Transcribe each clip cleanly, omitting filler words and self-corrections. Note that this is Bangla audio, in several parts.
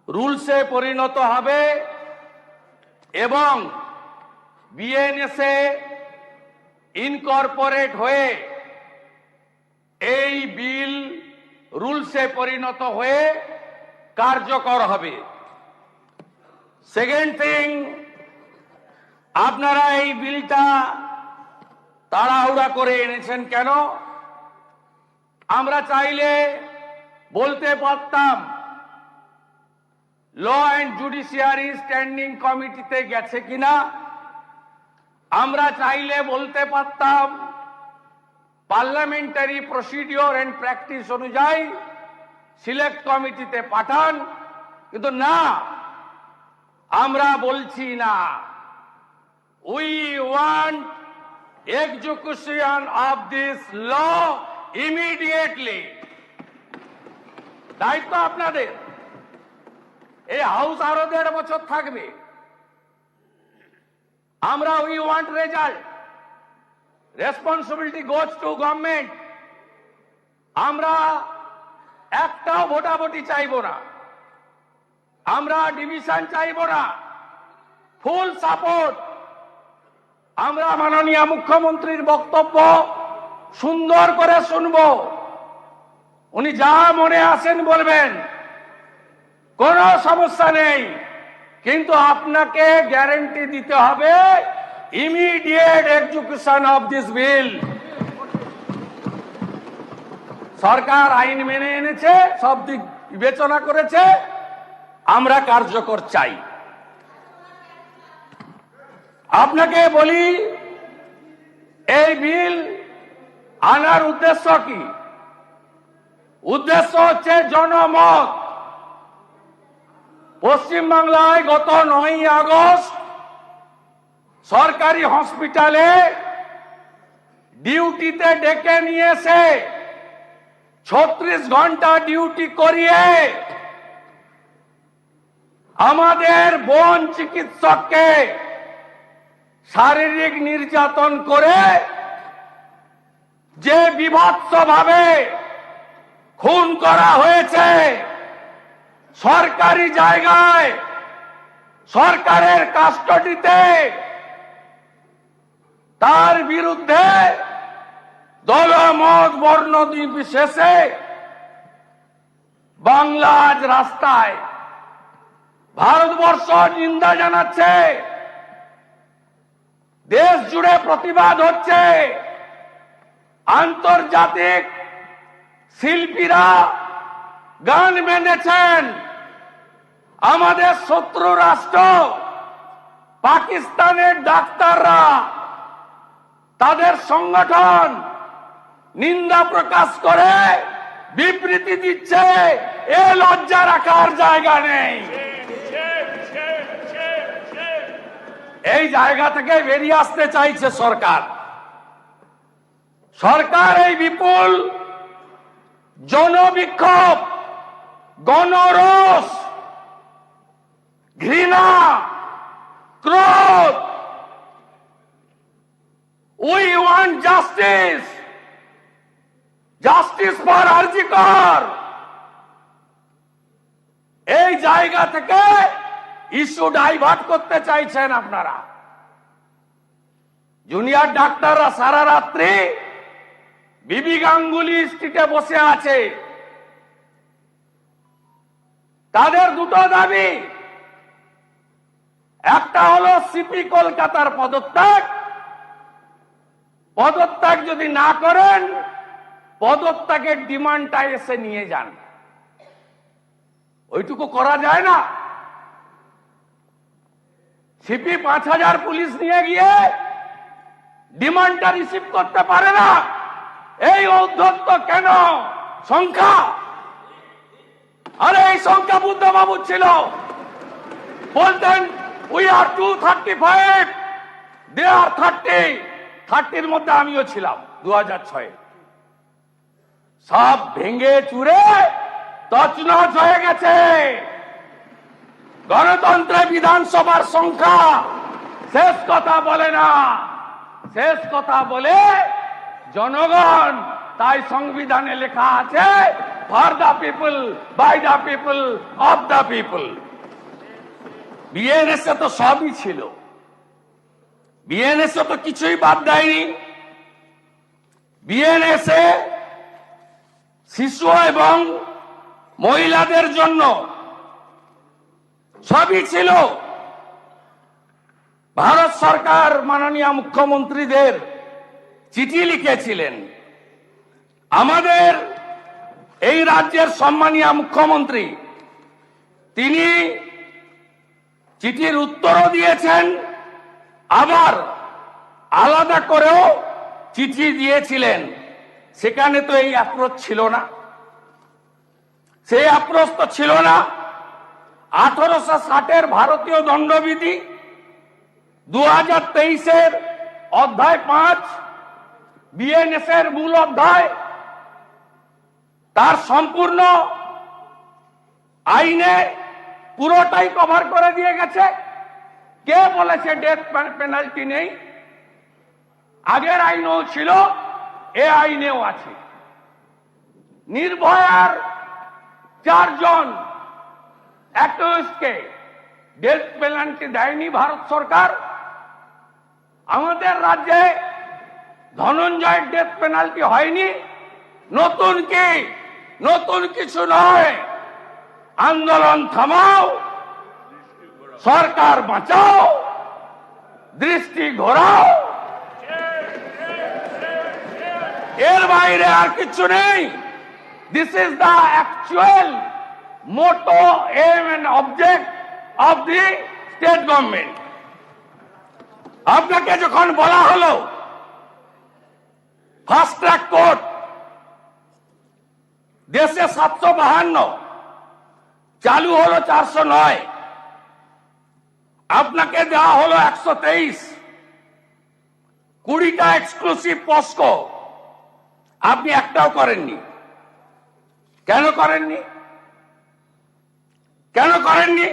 রুলসে পরিণত হবে এবং বিএনএসে ইনকর্পোরেট হয়ে এই বিল রুলসে পরিণত হয়ে কার্যকর হবে। সেকেন্ড থিং, আপনারা এই বিলটা তাড়াহুড়া করে এনেছেন কেন? আমরা চাইলে বলতে পারতাম ল অ্যান্ড জুডিশিয়ারি স্ট্যান্ডিং কমিটিতে গেছে কিনা, আমরা চাইলে বলতে পারতাম পার্লামেন্টারি প্রসিডিওর অ্যান্ড প্র্যাকটিস অনুযায়ী সিলেক্ট কমিটিতে পাঠান, কিন্তু না, আমরা বলছি না। We want execution of this law immediately. দায়িত্ব আপনাদের। এই হাউস আরো 1.5 বছর থাকবে। আমরা we want result, responsibility goes to government. আমরা একটাও ভোটাভুটি চাইব না, আমরা ডিভিশন চাইব না, ফুল সাপোর্ট। আমরা মাননীয় মুখ্যমন্ত্রীর বক্তব্য সুন্দর করে শুনব, উনি যা মনে আসেন বলবেন, কোনো সমস্যা নেই, কিন্তু আপনাকে গ্যারান্টি দিতে হবে immediate execution of this bill. সরকার আইন মেনে এনেছে, সব দিক বিবেচনা করেছে, আমরা কার্যকর চাই। আপনাকে বলি, এই বিল আনার উদ্দেশ্য কি? উদ্দেশ্য হচ্ছে জনমত। পশ্চিমবাংলায় গত 9ই আগস্ট সরকারি হসপিটালে ডিউটিতে ডেকে নিয়ে এসে 36 ঘন্টা ডিউটি করিয়ে আমাদের বোন চিকিৎসককে শারীরিক নির্যাতন করে যে বিভৎসভাবে খুন করা হয়েছে সরকারি জায়গায়, সরকারের কাস্টডিতে, তার বিরুদ্ধে দলমত বর্ণ নির্বিশেষে বাংলা আজ রাস্তায়, ভারতবর্ষ নিন্দা জানাচ্ছে, দেশ জুড়ে প্রতিবাদ হচ্ছে। আন্তর্জাতিক শিল্পীরা গান মেনেছেন। আমাদের শত্রু রাষ্ট্র পাকিস্তানের ডাক্তাররা, তাদের সংগঠন নিন্দা প্রকাশ করে বিবৃতি দিচ্ছে। এ লজ্জা রাখার জায়গা নেই। এই জায়গা থেকে বেরিয়ে আসতে চাইছে সরকার। সরকার এই বিপুল জনবিক্ষোভ, গণরোষ, ঘৃণা, ক্রোধ, we want justice, justice for RG Kar, এই জায়গা থেকে ইস্যু ডাইভার্ট করতে চাইছেন আপনারা। জুনিয়র ডাক্তাররা সারা রাত্রি বিবি গাঙ্গুলি স্ট্রিটে বসে আছে। তাদের দুটো দাবি, একটা হলো সিপি কলকাতার পদত্যাগ। পদত্যাগ যদি না করেন, পদত্যাগের ডিমান্ডটা এসে নিয়ে যান। ওইটুকু করা যায় না। সিপি 5000 পুলিশ নিয়ে গিয়ে ডিমান্ডটা রিসিভ করতে পারে না। এই ঔদ্ধত্য কেন? সংখ্যা। আরে এই সংখ্যা বুদ্ধবাবু ছিল, বলতেন উই আর 235, দে আর 30। 30-র মধ্যে আমিও ছিলাম 2006-এ। সব ভেঙে চুরে তছনছ হয়ে গেছে। গণতন্ত্রে বিধানসভার সংখ্যা শেষ কথা বলে না, শেষ কথা বলে জনগণ। তাই সংবিধানে লেখা আছে for the people, by the people, of the people. BNSA তো সবই ছিল, বিএনএসএ তো কিছুই বাদ দেয়নি। বিএনএসএ শিশু এবং মহিলাদের জন্য সবই ছিল। ভারত সরকার মাননীয় মুখ্যমন্ত্রীদের চিঠি লিখেছিলেন। আমাদের এই রাজ্যের সম্মানীয় মুখ্যমন্ত্রী তিনি চিঠির উত্তরও দিয়েছেন, আবার আলাদা করেও চিঠি দিয়েছিলেন। সেখানে তো এই অ্যাপ্রোচ ছিল না, সেই অ্যাপ্রোচ তো ছিল না। 1860-এর ভারতীয় দণ্ডবিধি 2023-এর অধ্যায় 5 বিএনএস এর মূল অধ্যায়, তার সম্পূর্ণ আইনে পুরোটাই কভার করে দিয়ে গেছে। কে বলেছে ডেথ পেনাল্টি নেই? আগের আইনেও ছিল, এ আইনেও আছে। নির্ভয়ার 4 জন অ্যাকিউজডকে ডেথ পেনাল্টি দেয়নি ভারত সরকার। আমাদের রাজ্যে ধনঞ্জয়ের ডেথ পেনাল্টি হয়নি। নতুন কি? নতুন কিছু নয়। আন্দোলন থামাও, সরকার বাঁচাও, দৃষ্টি ঘোরাও, এর বাইরে আর কিছু নেই। This is the actual motto, aim and object of the state government. আপনাকে যখন বলা হলো ফাস্ট ট্র্যাক কোর্ট দেশে 752, চালু হলো 409, আপনাকে দেওয়া হলো 123, 20টা এক্সক্লুসিভ পস্কো, আপনি একটাও করেননি। কেন করেননি? কেন করেননি?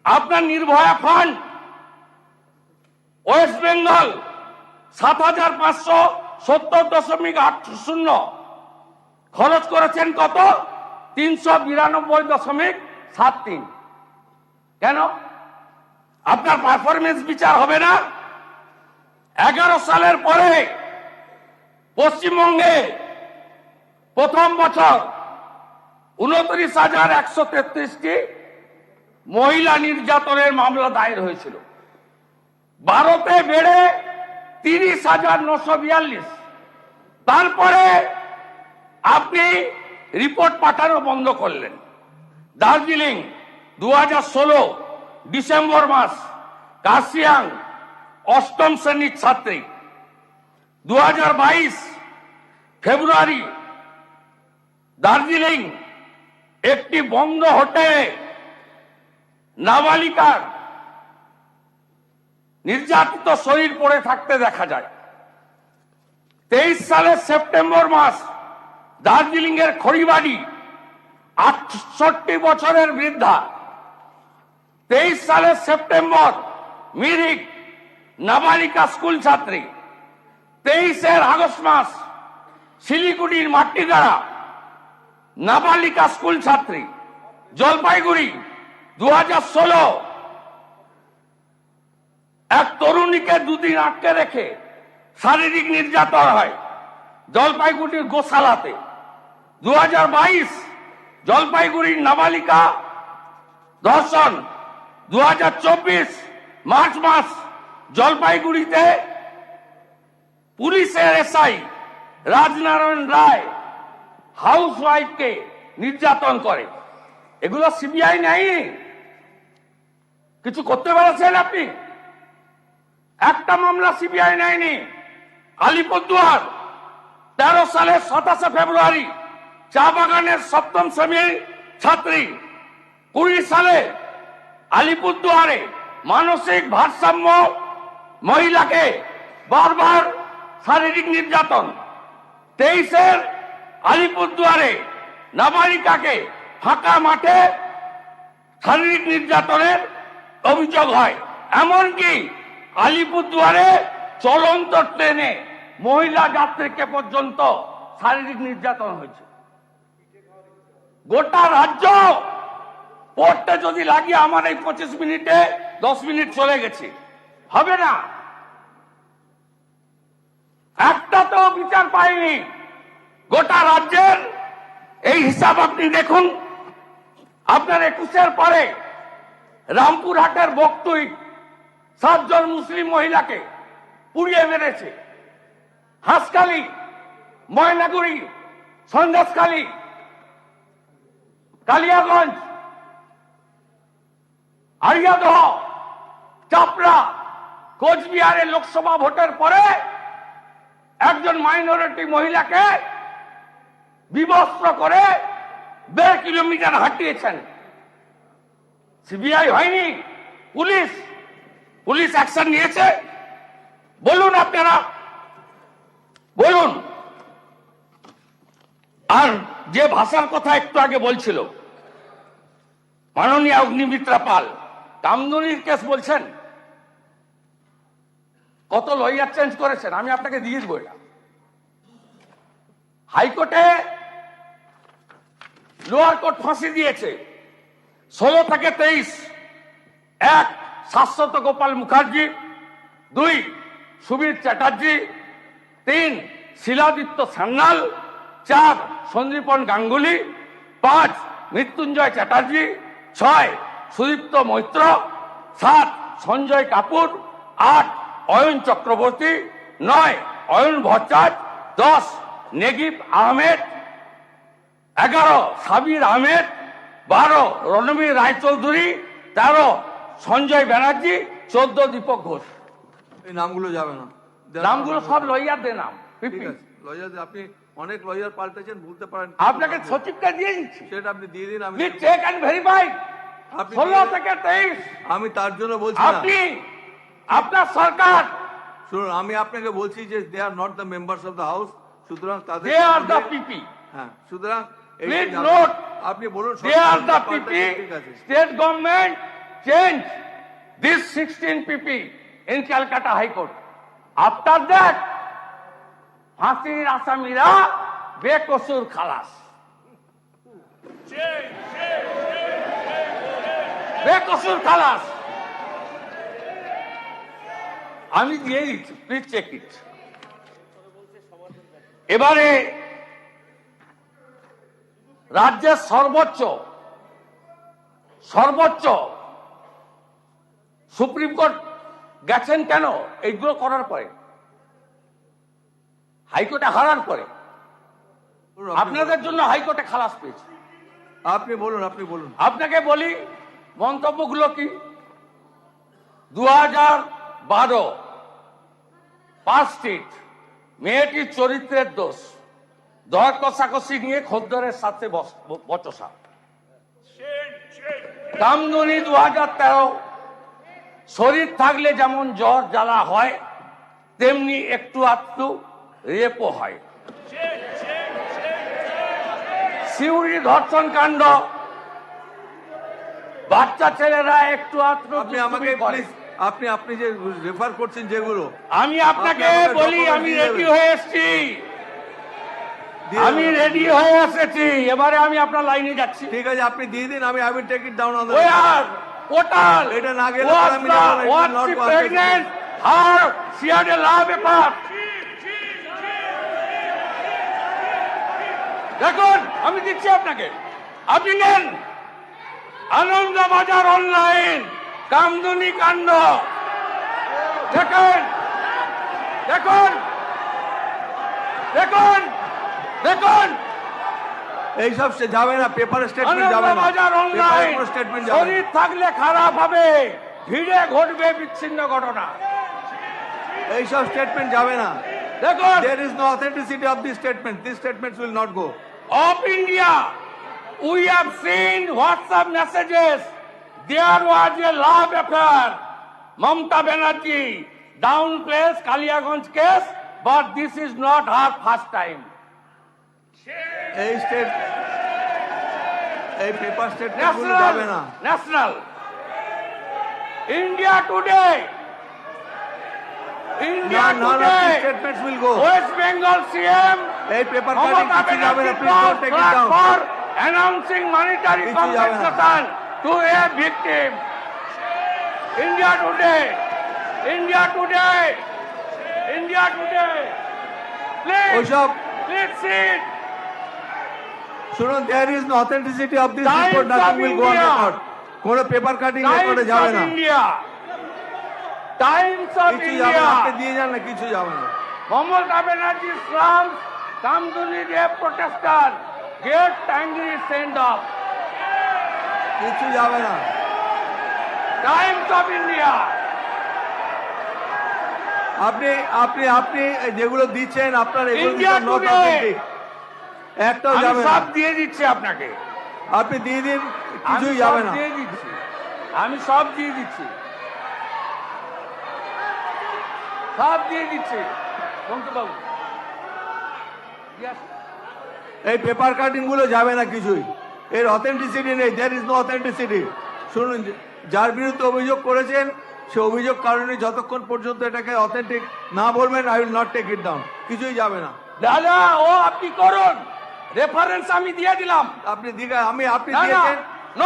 আপনার নির্ভয়া ফান্ড ওয়েস্ট বেঙ্গল 7,570.80 খরচ করেছেন কত? 392.73। কেন? আপনার পারফরমেন্স বিচার হবে না? 11 সালের পরে পশ্চিমবঙ্গে প্রথম বছর 29,133টি মহিলা নির্যাতনের মামলা দায়ের হয়েছিল। ভারতে বেড়ে 30,942। তারপরে আপনি রিপোর্ট পাঠানো বন্ধ করলেন। দার্জিলিং 2016 ডিসেম্বর মাস, কার্শিয়াং 8ম শ্রেণীর ছাত্রী। 2022 ফেব্রুয়ারি দার্জিলিং একটি বন্ধ হোটেলে নাবালিকার নির্যাতিত শরীর পড়ে থাকতে দেখা যায়। 23 সালের সেপ্টেম্বর মাস দার্জিলিং এর খড়িবাড়ি 68 বছরের বৃদ্ধা। 23 সালের সেপ্টেম্বর মিরিক নাবালিকা স্কুল ছাত্রী। 23 আগস্ট মাস শিলিগুড়ির মাটিগাড়া নাবালিকা স্কুল ছাত্রী। জলপাইগুড়ি 2016 এক তরুণীকে 2 দিন আটকে রেখে শারীরিক নির্যাতন হয় জলপাইগুড়ির গোশালাতে। 2022 জলপাইগুড়ির নাবালিকা ধর্ষণ। 2024 মার্চ মাস জলপাইগুড়িতে পুলিশের এসআই রাজনারায়ণ রায় হাউস ওয়াইফকে নির্যাতন করে। এগুলো সিবিআই নেই, কিছু করতে পেরেছেন আপনি? একটা মামলা সিবিআই নেয়নি। আলিপুরদুয়ার 13 সালের 27 ফেব্রুয়ারি চা বাগানের 7ম শ্রেণীর ছাত্রী। 20 সালে আলিপুরদুয়ারে মানসিক ভারসাম্য মহিলাকে বারবার শারীরিক নির্যাতন। 23 আলিপুরদুয়ারে নাবালিকাকে ফাঁকা মাঠে শারীরিক নির্যাতনের অভিযোগ হয়। এমনকি আলিপুরদুয়ারে চলন্ত ট্রেনে মহিলা যাত্রীকে পর্যন্ত শারীরিক নির্যাতন হয়েছে। গোটা রাজ্য পড়তে যদি লাগিয়ে আমার এই 25 মিনিটে 10 মিনিট চলে গেছে, হবে না। একটা তো বিচার পাইনি গোটা রাজ্যের। এই হিসাব আপনি দেখুন, আপনার 21-এর পরে রামপুরহাটের বক্তুই 7 জন মুসলিম মহিলাকে পুড়িয়ে মেরেছে। হাঁসখালি, ময়নাগুড়ি, সন্দেশখালী, কালিয়াগঞ্জ, আড়িয়াদহ, চাপড়া, কোচবিহারে লোকসভা ভোটের পরে একজন মাইনরিটি মহিলাকে বিবস্ত্র করে 1.5 কিলোমিটার হাঁটিয়েছেন। সিবিআই হয়নি, পুলিশ অ্যাকশন নিয়েছে? বলুন আপনারা, বলুন। আর যে ভাষার কথা একটু আগে বলছিল মাননীয় অগ্নিমিত্রা পাল, কামদুনির কেস বলছেন, কত লয়ার চেঞ্জ করেছেন, আমি আপনাকে দিয়ে দেবো। এটা হাইকোর্টে লোয়ার কোর্ট ফাঁসি দিয়েছে 16 থেকে 23। 1 শাশ্বত গোপাল মুখার্জি, 2 সুবীর চ্যাটার্জি, 3 শিলাদিত্য সান্যাল, 4 সন্দীপন গাঙ্গুলি, 5 মৃত্যুঞ্জয় চ্যাটার্জি, 6 সুদীপ্ত মৈত্র, 7 সঞ্জয় কাপুর, 8 অয়ন চক্রবর্তী, 9 অয়ন ভট্টাচ, 10 নেগিব আহমেদ, 11 সাবির আহমেদ, 12 রণবীর রায়চৌধুরী, 13 সঞ্জয় ব্যানার্জি, 14 দীপক ঘোষ। এই নামগুলো যাবে না, নামগুলো সব লয়ারদের নাম। লয়ার আপনি অনেক লয়ার পাল্টেছেন, ভুলতে পারেন। আপনাকে সচিবকে দিয়ে দিচ্ছি, সেটা আপনি দিয়ে দিন। আমি চেক অ্যান্ড ভেরিফাই। 16 থেকে 23 আমি তার জন্য বলছি আপনি, আপনার সরকার। শুনুন, আমি আপনাকে বলছি যে they are not the members of the house, সুতরাং তাদের দে আর দ্য পিপি। হ্যাঁ, সুতরাং প্লিজ নোট, আপনি বলুন they are the PP. State government change this 16 PP in Calcutta High Court. After that ফাঁসির আসামিরা বেকসুর খালাস, বেকসুর খালাস। আমি দিয়ে দিচ্ছি, প্লিজ চেক ইট। এবারে রাজ্যের সর্বোচ্চ সুপ্রিম কোর্ট গেছেন কেন? এইগুলো করার পরে, হাইকোর্টে হারার পরে আপনাদের জন্য হাইকোর্টে খালাস পেয়েছে। আপনি বলুন, আপনি বলুন। আপনাকে বলি মন্তব্যগুলো কি। 2012 পার্ক স্ট্রিট, মেয়েটির চরিত্রের দোষ, দর কষাকষি নিয়ে খদ্দরের সাথে বচসা। কামদুনি 2013, শরীর থাকলে যেমন জ্বর জ্বালা হয় তেমনি একটু আধটু রেপও হয়। সিউড়ি ধর্ষণ কাণ্ড, বাচ্চা ছেলেরা একটু আধটু আপনি আমাকে আপনি যে রেফার করছেন যেগুলো, আমি আপনাকে বলি, আমি রেডি হয়ে এসেছি, আমি রেডি হয়ে এসেছি। এবারে আমি আপনার লাইনে যাচ্ছি। ঠিক আছে, আপনি দিয়ে দিন, আমি I take it down on the portal. এটা না গেলে আমি pregnant her she had a love paper. দেখুন, আমি দিচ্ছি আপনাকে, আপনি নেন। আনন্দবাজার অনলাইন কামদুনি কাণ্ড দেখুন, দেখুন, দেখুন, দেখুন। এইসব যাবে না, পেপার স্টেটমেন্ট যাবে না, আনন্দবাজার অনলাইন। স্টেটমেন্ট যাবে। শরীর থাকলে খারাপ হবে, ভিড়ে ঘটবে বিচ্ছিন্ন ঘটনা। এইসব স্টেটমেন্ট যাবে না। দেখুন, there is no authenticity of these statements. These statements will not go. Of India, we have seen WhatsApp messages. There was a love affair. Mamata Banerjee downplays Kaliaganj case, but this is not her first time. এই পেপার স্টেটমেন্ট গুলো যাবে না। National. India today. India None of today. these statements will go. West Bengal CM এই পেপার কাটিং Mamata কিছু যাবে না, Banerjee please don't take it flag down. for announcing monetary কিছু যাবে না। compensation to a victim. India today, India today, India today. Please, ওইসব please sit. শুনুন, there is no authenticity of this Times report, of nothing will go on India. Record. কোনো পেপার কাটিং রেকর্ডে Times যাবে of না, India. Times of কিছু যাবে না, আপনি India. দিয়ে যান না, কিছু যাবে না। Mamata Banerjee slums Kamduni Day protester gets angry send off. কিছু যাবে না। Times of India. আপনি আপনি আপনি যেগুলো দিচ্ছেন আপনার এগুলো India নট today. অথেন্টিক, একটাও আমি যাবে না। সব দিয়ে দিচ্ছি আপনাকে, আপনি দিয়ে দিন, আমি কিছুই সব যাবে না। দিয়ে দিচ্ছি, আমি সব দিয়ে দিচ্ছি, সব দিয়ে দিচ্ছি বঙ্কিমবাবু। Yes. এই পেপার কাটিং গুলো যাবে না কিছুই, এর অথেন্টিসিটি নেই, দেয়ার ইজ নো অথেন্টিসিটি। শুনুন, যার বিরুদ্ধে অভিযোগ করেছেন সে অভিযোগ কারণে যতক্ষণ পর্যন্ত এটাকে অথেন্টিক না বলবেন, I will not take it down, কিছুই যাবে না। দাদা ও আপনি করুন, রেফারেন্স আমি দিয়ে দিলাম। আপনি দিঘা আপনি না, না, দিয়েছেন, no.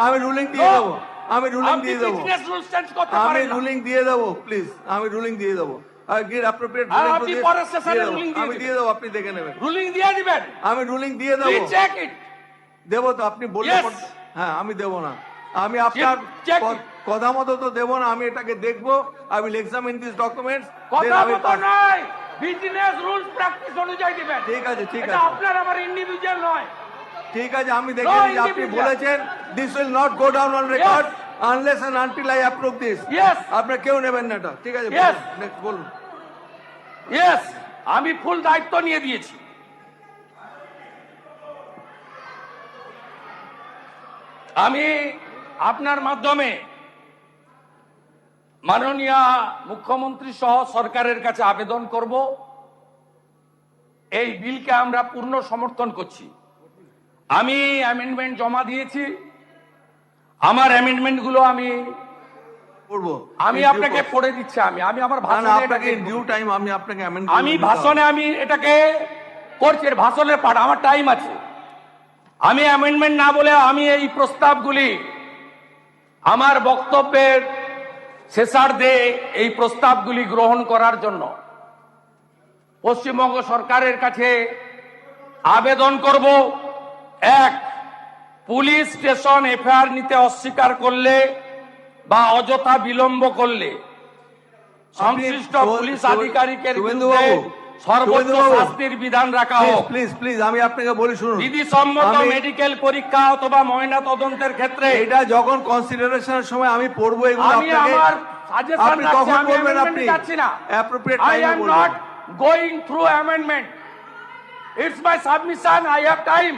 আমি রুলিং দিয়ে No. দেবো, আমি রুলিং আপনি দিয়ে দেবো, বিজনেস রুলস চেঞ্জ করতে আমি পারেন না। রুলিং দিয়ে দেবো, প্লিজ আমি রুলিং দিয়ে দেবো। গিভ অ্যাপ্রোপ্রিয়েট আর রুলিং আপনি পরের সেশনে ruling দিয়ে আমি দিবেন। দিয়ে দেবো, আপনি দেখে নেবেন। রুলিং দিয়ে দিবেন, আমি রুলিং দিয়ে দেবো, প্লিজ চেক ইট। দেবো তো, আপনি বললে Yes. হ্যাঁ, আমি দেবো না, আমি আপনার check কথা মতো তো দেবো না, আমি এটাকে দেখবো, I will examine this documents. কথা মতো নয়, বিজনেস রুলস প্র্যাকটিস অনুযায়ী দিবেন। ঠিক আছে, ঠিক এটা আছে, আপনার আমার ইন্ডিভিজুয়াল নয়। ঠিক আছে, আমি দেখে নিচ্ছি। আপনি individual. বলেছেন this will not go down on record unless and until I approve this. Yes. আপনার কেউ নেবেন না এটা, ঠিক আছে? Yes. নেক্সট বলুন। ইয়েস, আমি ফুল দায়িত্ব নিয়ে দিয়েছি। আমি আপনার মাধ্যমে মাননীয় মুখ্যমন্ত্রী সহ সরকারের কাছে আবেদন করব, এই বিলকে আমরা পূর্ণ সমর্থন করছি। আমি অ্যামেন্ডমেন্ট জমা দিয়েছি, আমার অ্যামেন্ডমেন্ট গুলো আমি করবো, আপনাকে পড়ে দিচ্ছি। আমি আমার না, না, ভাষণে আপনাকে এটাকে- ডিউ টাইম আমি আপনাকে amend আমি করে দিতে ভাষণে আমি এটাকে করছি, এর ভাষণের পাঠ আমার টাইম আছে। আমি অ্যামেন্ডমেন্ট না বলে আমি এই প্রস্তাবগুলি আমার বক্তব্যের শেষার্ধে এই প্রস্তাবগুলি গ্রহণ করার জন্য পশ্চিমবঙ্গ সরকারের কাছে আবেদন করব। এক, পুলিশ স্টেশন এফআইআর নিতে অস্বীকার করলে বা অযথা বিলম্ব করলে সংশ্লিষ্ট পুলিশ আধিকারিকের বিরুদ্ধে সর্বোচ্চ শাস্তির বিধান রাখা হোক। প্লিজ প্লিজ আমি আপনাকে বলি, শুনুন, বিধিসম্মত আমি- মেডিকেল পরীক্ষা অথবা ময়না তদন্তের ক্ষেত্রে এটা যখন কনসিডারেশনের সময় আমি পড়বো এগুলো আমি আপনাকে, আমার সাজেশন আপনি রাখছি, তখন আমি বলবেন, amendment আপনি যাচ্ছি না। অ্যাপ্রোপ্রিয়েট I টাইমে am বলবেন। not going through amendment. It's my submission. I have time.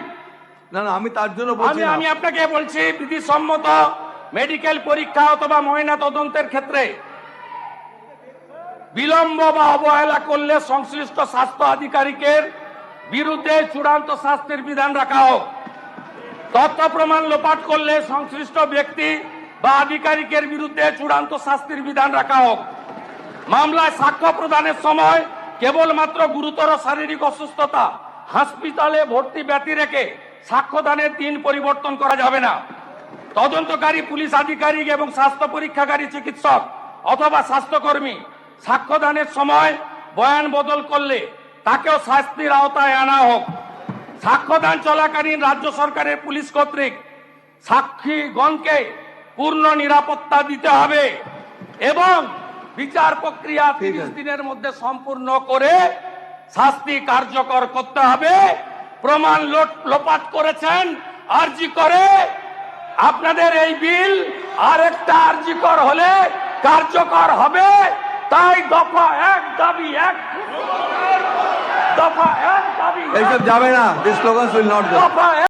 না না, আমি তার জন্য বলছি না। আমি আপনাকে বলছি, বিধিসম্মত মেডিকেল পরীক্ষা অথবা ময়না তদন্তের ক্ষেত্রে বিলম্ব বা অবহেলা করলে সংশ্লিষ্ট স্বাস্থ্য আধিকারিকের বিরুদ্ধে চূড়ান্ত শাস্তির বিধান রাখা হোক। তথ্য প্রমাণ লোপাট করলে সংশ্লিষ্ট ব্যক্তি বা আধিকারিকের বিরুদ্ধে চূড়ান্ত শাস্তির বিধান রাখা হোক। মামলায় সাক্ষ্য প্রদানের সময় কেবলমাত্র গুরুতর শারীরিক অসুস্থতা, হাসপাতালে ভর্তি ব্যতি রেখে সাক্ষ্যদানের দিন পরিবর্তন করা যাবে না। তদন্তকারী পুলিশ আধিকারিক এবং স্বাস্থ্য পরীক্ষাকারী চিকিৎসক অথবা স্বাস্থ্যকর্মী সাক্ষ্যদানের সময় বয়ান বদল করলে তাকেও শাস্তির আওতায় আনা হোক। সাক্ষ্যদান চলাকালীন রাজ্য সরকারের পুলিশ কর্তৃক সাক্ষীগণকে পূর্ণ নিরাপত্তা দিতে হবে এবং বিচার প্রক্রিয়া 30 দিনের মধ্যে সম্পূর্ণ করে শাস্তি কার্যকর করতে হবে। প্রমাণ লোপাট করেছেন আরজি করে, আপনাদের এই বিল আরেকটা আরজিকর হলে কার্যকর হবে। তাই দফা 1 দাবি 1, দফা 1 দাবি 1, এইসব যাবে না, দিস স্লোগানস উইল নট গো। দফা